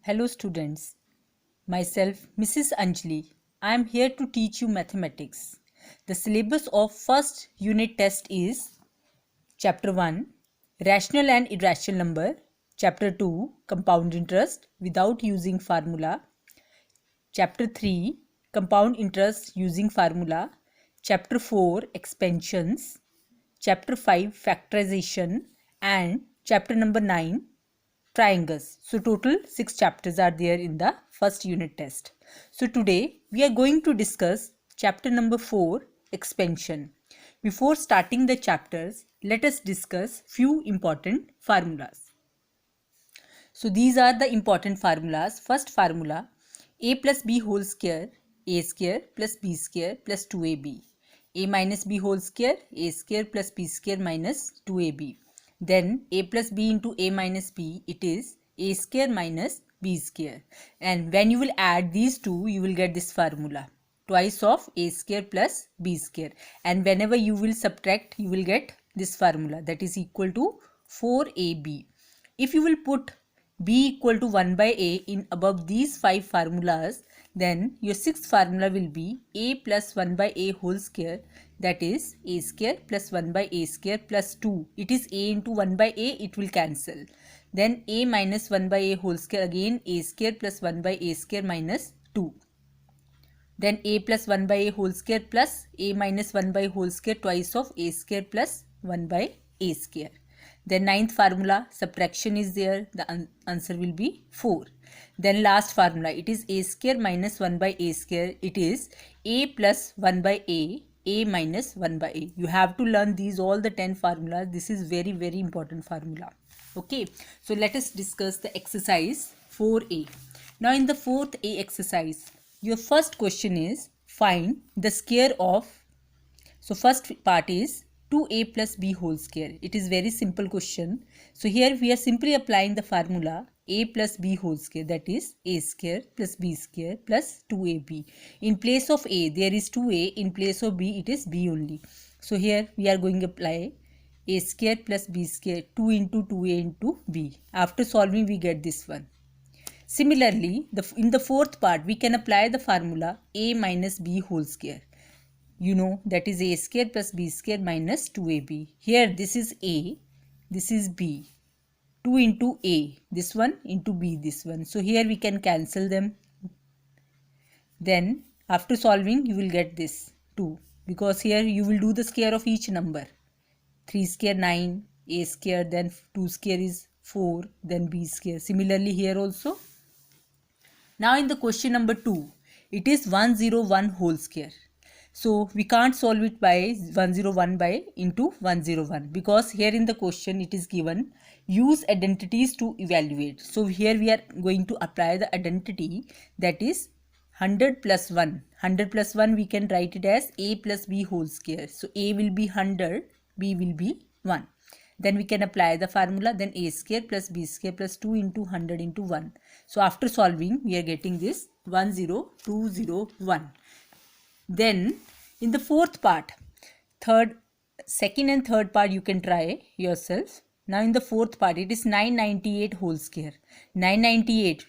Hello students, myself Mrs. Anjali. I am here to teach you mathematics. The syllabus of first unit test is Chapter 1 Rational and Irrational Number, Chapter 2 Compound Interest without using formula, Chapter 3 Compound Interest using formula, Chapter 4 Expansions, Chapter 5 Factorization and Chapter number 9 Triangles. So total 6 chapters are there in the first unit test. So today we are going to discuss chapter number 4 expansion. Before starting the chapters, let us discuss few important formulas. So these are the important formulas. First formula, a plus b whole square, a square plus b square plus 2ab. A minus b whole square, a square plus b square minus 2ab. Then a plus b into a minus b, it is a square minus b square. And when you will add these two, you will get this formula. Twice of a square plus b square. And whenever you will subtract, you will get this formula, that is equal to 4ab. If you will put b equal to 1 by a in above these 5 formulas, then your sixth formula will be a plus 1 by a whole square, that is a square plus 1 by a square plus 2. It is a into 1 by a, it will cancel. Then a minus 1 by a whole square, again a square plus 1 by a square minus 2. Then a plus 1 by a whole square plus a minus 1 by whole square twice of a square plus 1 by a square. Then ninth formula, subtraction is there, the answer will be 4. Then last formula, it is a square minus 1 by a square, it is a plus 1 by a minus 1 by a. You have to learn these all the 10 formulas. This is very important formula. Okay, so let us discuss the exercise 4a. Now in the 4th A exercise, your first question is find the square of, so first part is 2a plus b whole square. It is very simple question. So here we are simply applying the formula a plus b whole square, that is a square plus b square plus 2ab. In place of a there is 2a, in place of b it is b only. So here we are going to apply a square plus b square, 2 into 2a into b. After solving we get this one. Similarly, in the 4th part, we can apply the formula a minus b whole square. You know, that is a square plus b square minus 2ab. Here, this is a, this is b. 2 into a, this one, into b, this one. So, here we can cancel them. Then, after solving, you will get this 2. Because here, you will do the square of each number. 3 square 9, a square, then 2 square is 4, then b square. Similarly, here also. Now in the question number 2, it is 101 whole square. So we can't solve it by 101 by into 101 because here in the question it is given use identities to evaluate. So here we are going to apply the identity, that is 100 plus 1. 100 plus 1 we can write it as a plus b whole square. So a will be 100, b will be 1. Then we can apply the formula, then a square plus b square plus 2 into 100 into 1. So after solving, we are getting this 10201. Then in the 4th part, second and third part you can try yourself. Now in the 4th part, it is 998 whole square. 998,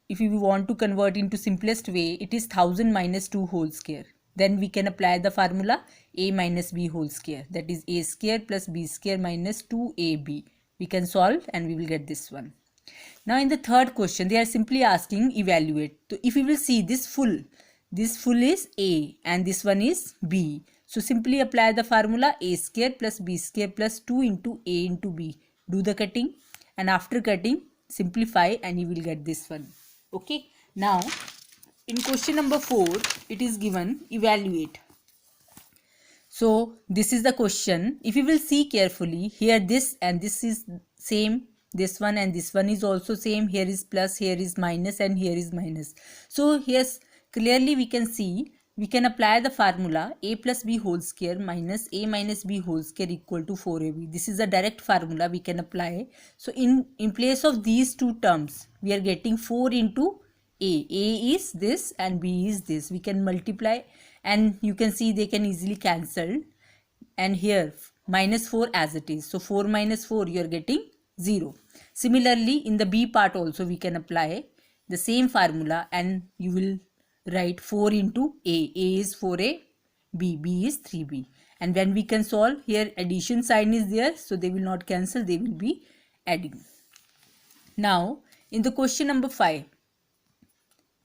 if you want to convert into simplest way, it is 1000 minus 2 whole square. Then we can apply the formula a minus b whole square, that is a square plus b square minus 2ab. We can solve and we will get this one. Now in the 3rd question, they are simply asking evaluate. So if you will see this full is a and this one is b. So simply apply the formula a square plus b square plus 2 into a into b. Do the cutting and after cutting simplify and you will get this one. Okay. Now in question number 4, it is given evaluate. So this is the question. If you will see carefully, here this and this is same, this one and this one is also same. Here is plus, here is minus and here is minus. So yes, clearly we can see, we can apply the formula a plus b whole square minus a minus b whole square equal to 4ab. This is a direct formula we can apply. So in place of these two terms, we are getting 4 into a. A is this and b is this. We can multiply and you can see they can easily cancel. And here minus 4 as it is. So 4 minus 4 you are getting 0. Similarly, in the b part also we can apply the same formula, and you will write 4 into a. A is 4a, b is 3b. And when we can solve, here addition sign is there, so they will not cancel, they will be adding. Now, in the question number 5,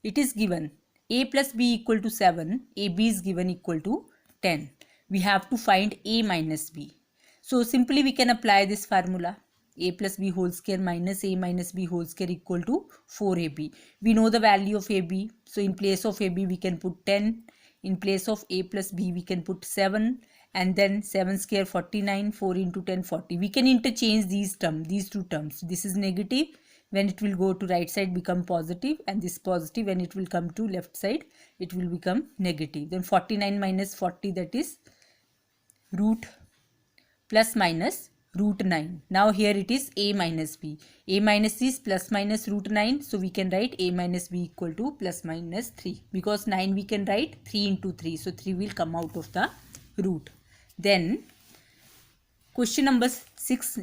it is given a plus b equal to 7, ab is given equal to 10. We have to find a minus b. So simply we can apply this formula. A plus b whole square minus a minus b whole square equal to 4ab. We know the value of ab. So in place of ab we can put 10. In place of a plus b we can put 7. And then 7 square 49. 4 into 10 40. We can interchange these two terms. This is negative. When it will go to right side become positive, and this positive when it will come to left side it will become negative. Then 49 minus 40, that is root plus minus root 9. Now here it is a minus b. A minus is plus minus root 9. So we can write a minus b equal to plus minus 3. Because 9 we can write 3 into 3. So 3 will come out of the root. Then question number 6,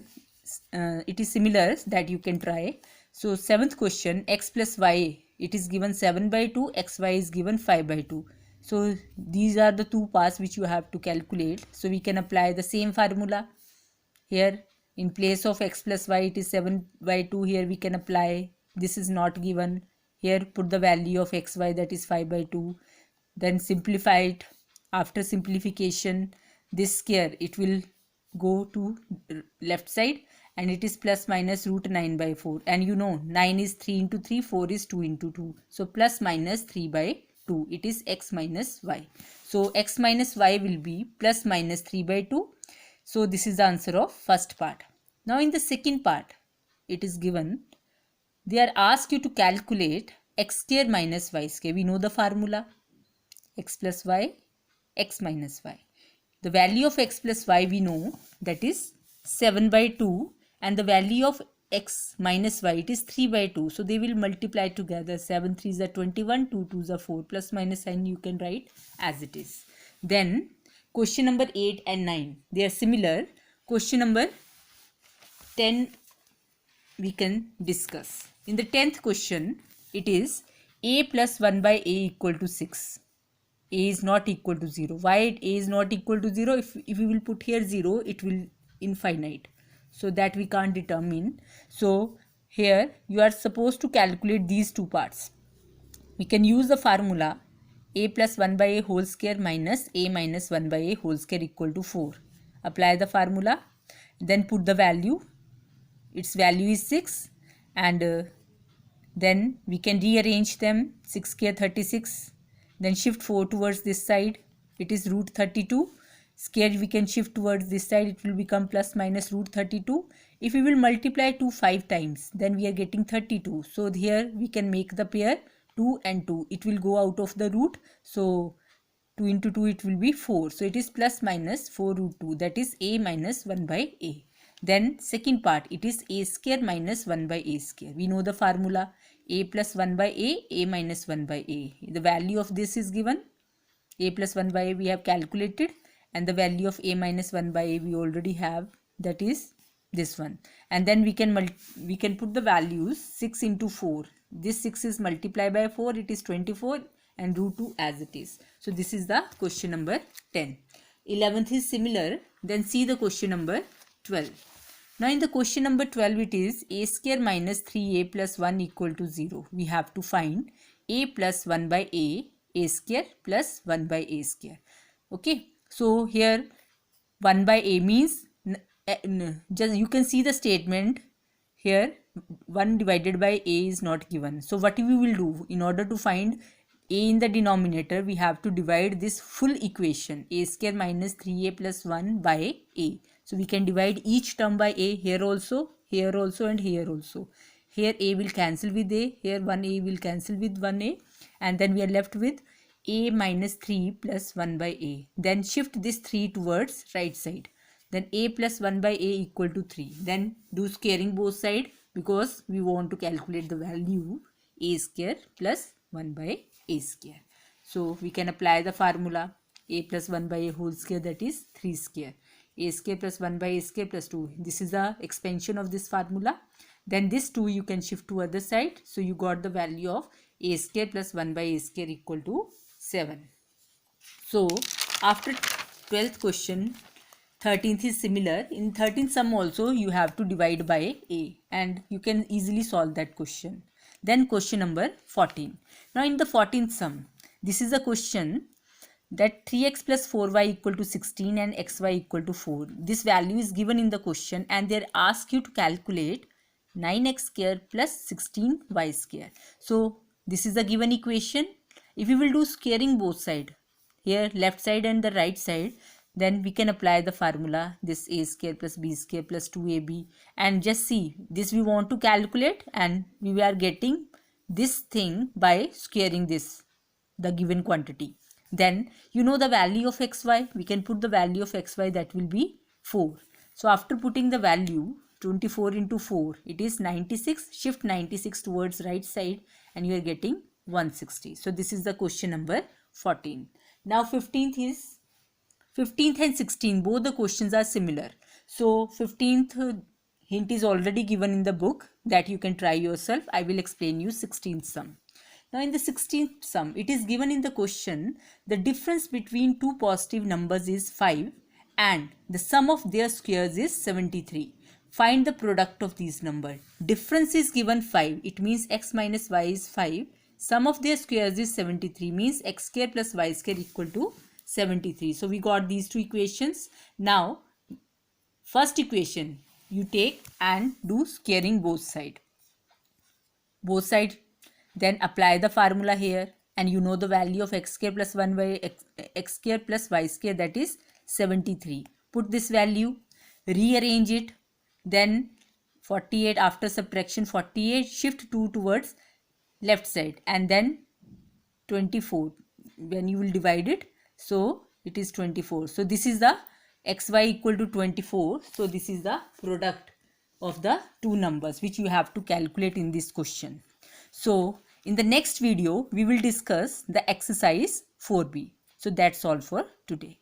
it is similar that you can try. So 7th question, x plus y, it is given 7 by 2, xy is given 5 by 2. So these are the two parts which you have to calculate. So we can apply the same formula. Here in place of x plus y it is 7 by 2. Here we can apply, this is not given. Here put the value of xy, that is 5 by 2. Then simplify it. After simplification, this square it will go to left side, and it is plus minus root 9 by 4. And you know 9 is 3 into 3, 4 is 2 into 2. So plus minus 3 by 2. It is x minus y. So x minus y will be plus minus 3 by 2. So this is the answer of first part. Now in the second part, it is given, they are asked you to calculate x square minus y square. We know the formula, x plus y, x minus y. The value of x plus y we know, that is 7 by 2, and the value of x minus y, it is 3 by 2. So they will multiply together. 7 3s are 21, 2 2s are 4. Plus minus sign you can write as it is. Then question number 8 and 9, they are similar. Question number 10 we can discuss. In the 10th question, it is a plus 1 by a equal to 6. A is not equal to 0. Why a is not equal to 0? If we will put here 0, it will infinite. So that we can't determine. So here you are supposed to calculate these two parts. We can use the formula a plus 1 by a whole square minus a minus 1 by a whole square equal to 4. Apply the formula. Then put the value. Its value is 6. And then we can rearrange them. 6 square 36. Then shift 4 towards this side. It is root 32. Square we can shift towards this side. It will become plus minus root 32. If we will multiply 2 5 times, then we are getting 32. So here we can make the pair 2 and 2. It will go out of the root. So 2 into 2 it will be 4. So it is plus minus 4 root 2. That is a minus 1 by a. Then second part, it is a square minus 1 by a square. We know the formula. A plus 1 by a minus 1 by a. The value of this is given. A plus 1 by a we have calculated, and the value of a minus 1 by a we already have, that is this one. And then we can put the values. 6 into 4. This 6 is multiplied by 4, it is 24, and root 2 as it is. So this is the question number 10. 11th is similar. Then see the question number 12. Now in the question number 12, it is a square minus 3a plus 1 equal to 0. We have to find a plus 1 by a square plus 1 by a square. Okay. So here 1 by a means, just you can see the statement here, 1 divided by a is not given. So what we will do, in order to find a in the denominator, we have to divide this full equation, a square minus 3a plus 1 by a. So we can divide each term by a, here also, and here also. Here a will cancel with a, here 1a will cancel with 1a, and then we are left with a minus 3 plus 1 by a. Then shift this 3 towards right side. Then a plus 1 by a equal to 3. Then do squaring both sides, because we want to calculate the value a square plus 1 by a square. So we can apply the formula a plus 1 by a whole square, that is 3 square. a square plus 1 by a square plus 2. This is the expansion of this formula. Then this 2 you can shift to other side. So you got the value of a square plus 1 by a square equal to 7. So after 12th question, 13th is similar. In 13th sum also you have to divide by a, and you can easily solve that question. Then question number 14. Now in the 14th sum, this is a question that 3x plus 4y equal to 16 and xy equal to 4. This value is given in the question and they ask you to calculate 9x square plus 16y square. So this is the given equation. If you will do squaring both sides, here left side and the right side, then we can apply the formula, this a square plus b square plus 2ab, and just see, this we want to calculate and we are getting this thing by squaring this, the given quantity. Then you know the value of xy, we can put the value of xy, that will be 4. So after putting the value 24 into 4, it is 96. Shift 96 towards right side and you are getting 160. So this is the question number 14. Now 15th and 16, both the questions are similar. So 15th hint is already given in the book, that you can try yourself. I will explain you 16th sum. Now in the 16th sum, it is given in the question, the difference between two positive numbers is 5 and the sum of their squares is 73. Find the product of these numbers. Difference is given 5. It means x minus y is 5. Sum of their squares is 73, means x square plus y square equal to 73. So we got these two equations. Now first equation you take and do squaring both sides. Then apply the formula here and you know the value of x square plus 1 by x square plus y square, that is 73. Put this value, rearrange it, then 48, after subtraction 48, shift 2 towards left side and then 24 when you will divide it, so it is 24. So this is the xy equal to 24. So this is the product of the two numbers which you have to calculate in this question. So in the next video we will discuss the exercise 4b. So that's all for today.